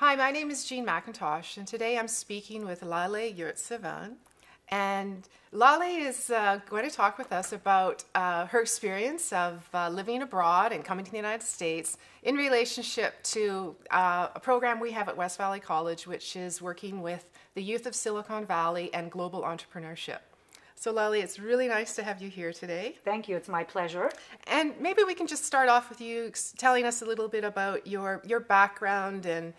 Hi, my name is Jean McIntosh, and today I'm speaking with Lale Yurtsevan. And Lale is going to talk with us about her experience of living abroad and coming to the United States in relationship to a program we have at West Valley College, which is working with the youth of Silicon Valley and global entrepreneurship. So, Lale, it's really nice to have you here today. Thank you. It's my pleasure. And maybe we can just start off with you telling us a little bit about your background. And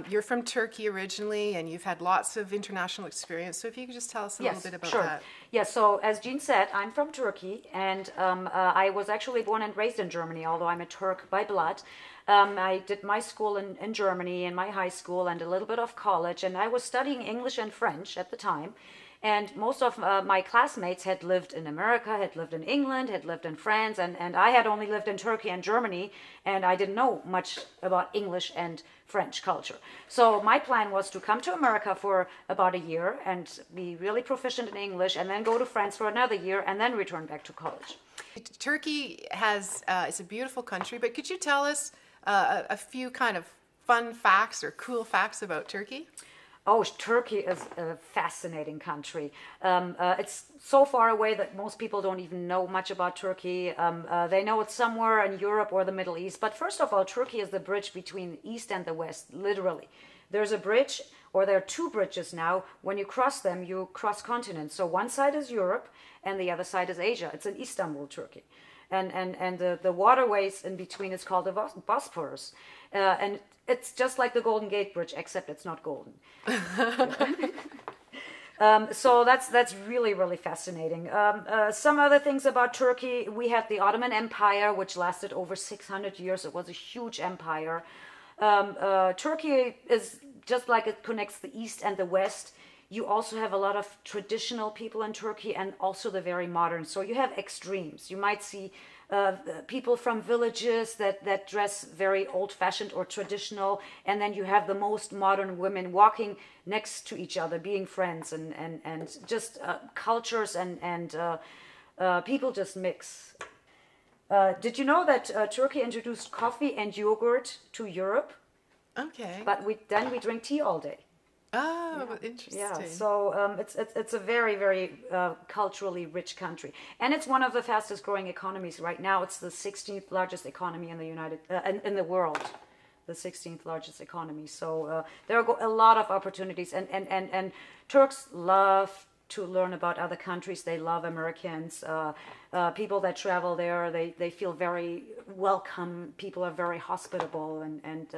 you're from Turkey originally, and you've had lots of international experience. So if you could just tell us a little bit about sure. that. Yes, so as Jean said, I'm from Turkey, and I was actually born and raised in Germany, although I'm a Turk by blood. I did my school in Germany and my high school and a little bit of college, and I was studying English and French at the time. And most of my classmates had lived in America, had lived in England, had lived in France, and I had only lived in Turkey and Germany, and I didn't know much about English and French culture. So my plan was to come to America for about a year and be really proficient in English, and then go to France for another year, and then return back to college. Turkey is a beautiful country, but could you tell us a few kind of fun facts or cool facts about Turkey? Oh, Turkey is a fascinating country. It's so far away that most people don't even know much about Turkey. They know it's somewhere in Europe or the Middle East. But first of all, Turkey is the bridge between the East and the West, literally. There's a bridge, or there are two bridges now. When you cross them, you cross continents. So one side is Europe, and the other side is Asia. It's in Istanbul, Turkey. And the waterways in between is called the Bosphorus. And it's just like the Golden Gate Bridge, except it's not golden. So that's really, really fascinating. Some other things about Turkey: we had the Ottoman Empire, which lasted over 600 years. It was a huge empire. Turkey is just like it connects the East and the West. You also have a lot of traditional people in Turkey, and also the very modern. So you have extremes. You might see people from villages that dress very old-fashioned or traditional, and then you have the most modern women walking next to each other, being friends, and just cultures and people just mix. Did you know that Turkey introduced coffee and yogurt to Europe? Okay. But then we drink tea all day. Oh, interesting. Yeah, so it's a very, very culturally rich country, and it's one of the fastest growing economies right now. It's the 16th largest economy in the in the world, the 16th largest economy. So there are a lot of opportunities, and Turks love to learn about other countries. They love Americans. People that travel there, they feel very welcome. People are very hospitable and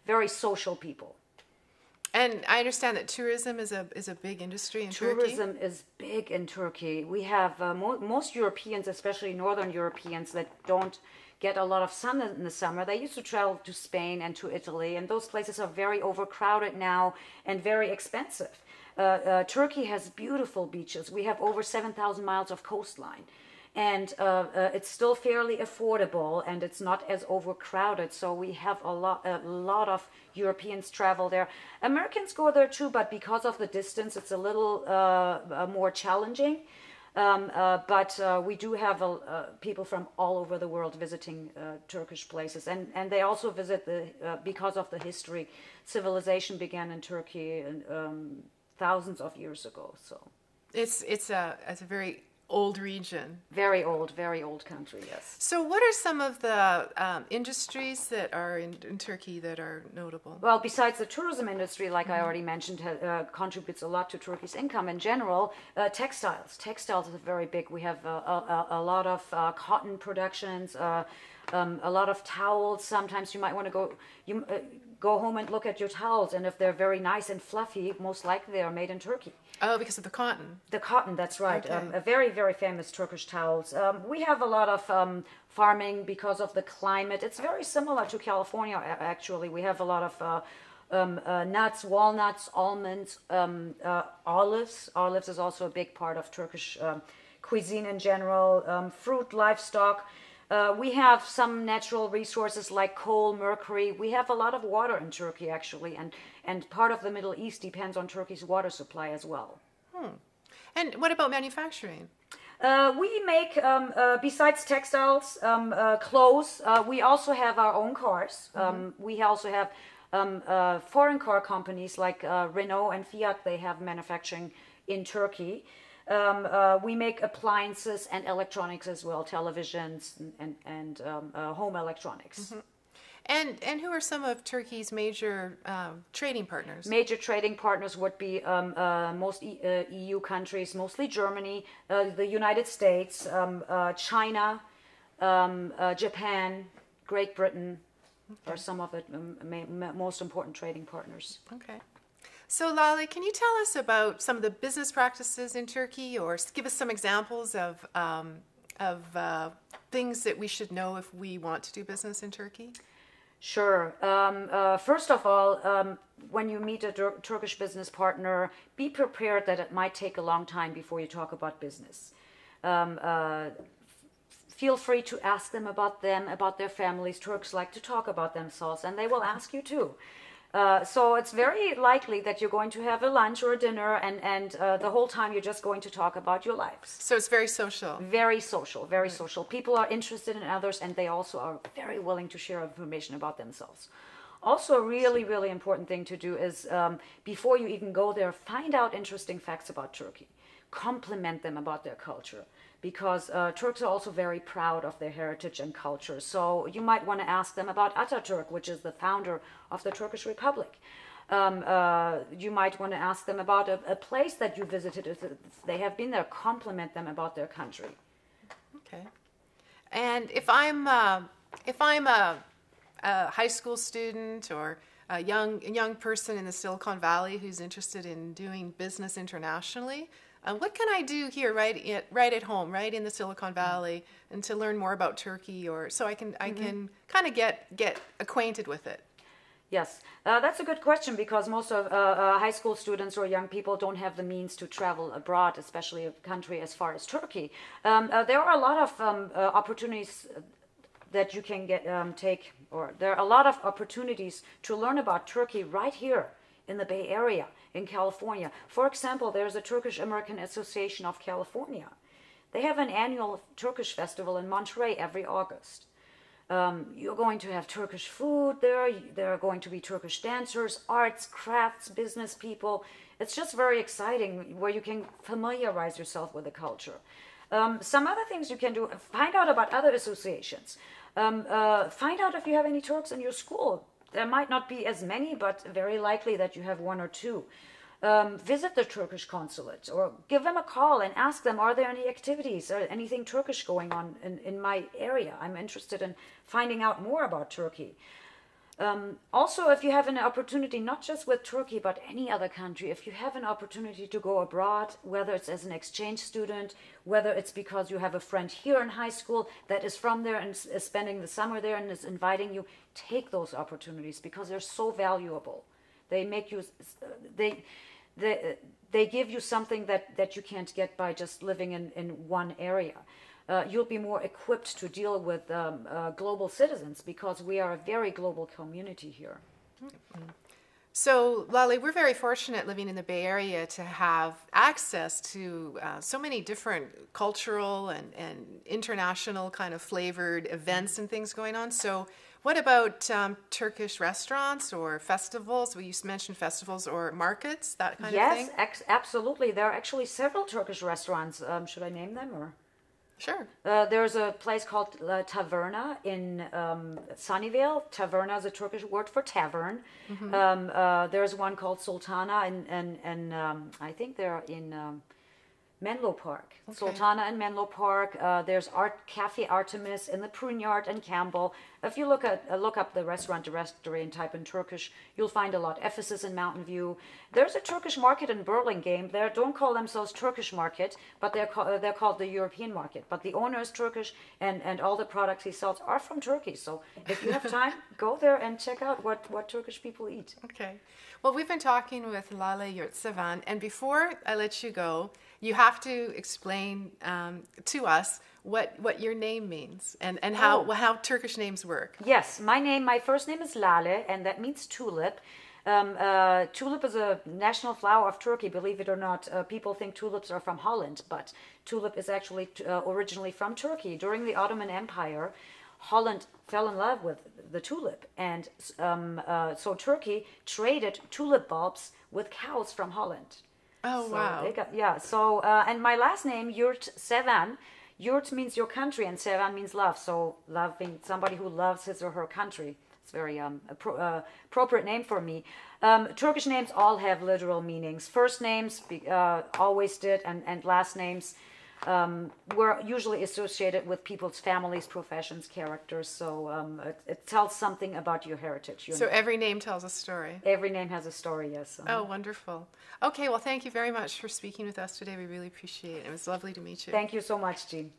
very social people. And I understand that tourism is a big industry in Turkey. Tourism is big in Turkey. We have most Europeans, especially Northern Europeans, that don't get a lot of sun in the summer. They used to travel to Spain and to Italy, and those places are very overcrowded now and very expensive. Turkey has beautiful beaches. We have over 7,000 miles of coastline. And it's still fairly affordable, and it's not as overcrowded. So we have a lot of Europeans travel there. Americans go there too, but because of the distance, it's a little more challenging. But we do have people from all over the world visiting Turkish places, and they also visit because of the history. Civilization began in Turkey thousands of years ago. So it's a very old region. Very old country, yes. So what are some of the industries that are in Turkey that are notable? Well, besides the tourism industry, like I already mentioned, contributes a lot to Turkey's income in general. Textiles. Textiles is very big. We have a lot of cotton productions, a lot of towels. Sometimes you might want to go home and look at your towels, and if they're very nice and fluffy, most likely they are made in Turkey. Oh, because of the cotton. The cotton, that's right. Okay. A very, very famous Turkish towels. We have a lot of farming because of the climate. It's very similar to California, actually. We have a lot of nuts, walnuts, almonds, olives. Olives is also a big part of Turkish cuisine in general. Fruit, livestock. We have some natural resources like coal, mercury. We have a lot of water in Turkey, actually, and part of the Middle East depends on Turkey's water supply as well. And what about manufacturing? We make, besides textiles, clothes, we also have our own cars. We also have Foreign car companies like Renault and Fiat, they have manufacturing in Turkey. We make appliances and electronics as well, televisions and home electronics. And who are some of Turkey's major trading partners? Major trading partners would be most EU countries, mostly Germany, the United States, China, Japan, Great Britain, are some of the most important trading partners. Okay. So, Lale, can you tell us about some of the business practices in Turkey, or give us some examples of things that we should know if we want to do business in Turkey? Sure. First of all, when you meet a Turkish business partner, be prepared that it might take a long time before you talk about business. Feel free to ask them, about their families. Turks like to talk about themselves, and they will ask you too. So it's very likely that you're going to have a lunch or a dinner, and the whole time you're just going to talk about your lives. So it's very social. Very social, very social. People are interested in others, and they also are very willing to share information about themselves. Also, a really, really important thing to do is before you even go there, find out interesting facts about Turkey. Compliment them about their culture, because Turks are also very proud of their heritage and culture. So you might want to ask them about Atatürk, which is the founder of the Turkish Republic. You might want to ask them about a place that you visited. If they have been there, compliment them about their country. Okay. And if I'm a high school student or a young person in the Silicon Valley who's interested in doing business internationally, what can I do here, right at home, right in the Silicon Valley, and to learn more about Turkey, or so I can kind of get acquainted with it? Yes, that's a good question, because most of high school students or young people don't have the means to travel abroad, especially a country as far as Turkey. There are a lot of opportunities that you can take, or there are a lot of opportunities to learn about Turkey right here in the Bay Area, in California. For example, there's a Turkish American Association of California. They have an annual Turkish festival in Monterey every August. You're going to have Turkish food there. There are going to be Turkish dancers, arts, crafts, business people. It's just very exciting, where you can familiarize yourself with the culture. Some other things you can do: find out about other associations. Find out if you have any Turks in your school. There might not be as many, but very likely that you have one or two. Visit the Turkish consulate, or give them a call and ask them, are there any activities or anything Turkish going on in my area? I'm interested in finding out more about Turkey. Also, if you have an opportunity, not just with Turkey, but any other country, if you have an opportunity to go abroad, whether it's as an exchange student, whether it's because you have a friend here in high school that is from there and is spending the summer there and is inviting you, take those opportunities, because they're so valuable. They make you, they give you something that you can't get by just living in one area. You'll be more equipped to deal with global citizens, because we are a very global community here. So, Lale, we're very fortunate living in the Bay Area to have access to so many different cultural and international kind of flavored events and things going on. So, what about Turkish restaurants or festivals? You mentioned festivals or markets, that kind of thing? Yes, absolutely. There are actually several Turkish restaurants. Should I name them, or? Sure. There's a place called Taverna in Sunnyvale. Taverna is a Turkish word for tavern. There's one called Sultana, and I think they're in Menlo Park. Okay. Sultana and Menlo Park. There's Cafe Artemis in the Pruneyard and Campbell. If you look up the restaurant directory and type in Turkish, you'll find a lot. Ephesus and Mountain View. There's a Turkish market in Burlingame. They don't call themselves Turkish Market, but they're called the European Market. But the owner is Turkish, and all the products he sells are from Turkey. So if you have time, go there and check out what Turkish people eat. Okay. Well, we've been talking with Lale Yurtseven, and before I let you go, you have to explain to us what your name means and how Turkish names work. Yes, my first name is Lale, and that means tulip. Tulip is a national flower of Turkey, believe it or not. People think tulips are from Holland, but tulip is actually originally from Turkey. During the Ottoman Empire, Holland fell in love with the tulip, and so Turkey traded tulip bulbs with cows from Holland. Oh, So they wow. got, yeah. So and my last name Yurt Sevan. Yurt means your country, and Sevan means love. So loving somebody who loves his or her country. It's very appropriate name for me. Turkish names all have literal meanings. First names always did, and last names were usually associated with people's families, professions, characters. So it tells something about your heritage. Your So name. every name tells a story. Every name has a story. Yes. Oh, wonderful. Okay, well, thank you very much for speaking with us today. We really appreciate it. It was lovely to meet you. Thank you so much, Jean.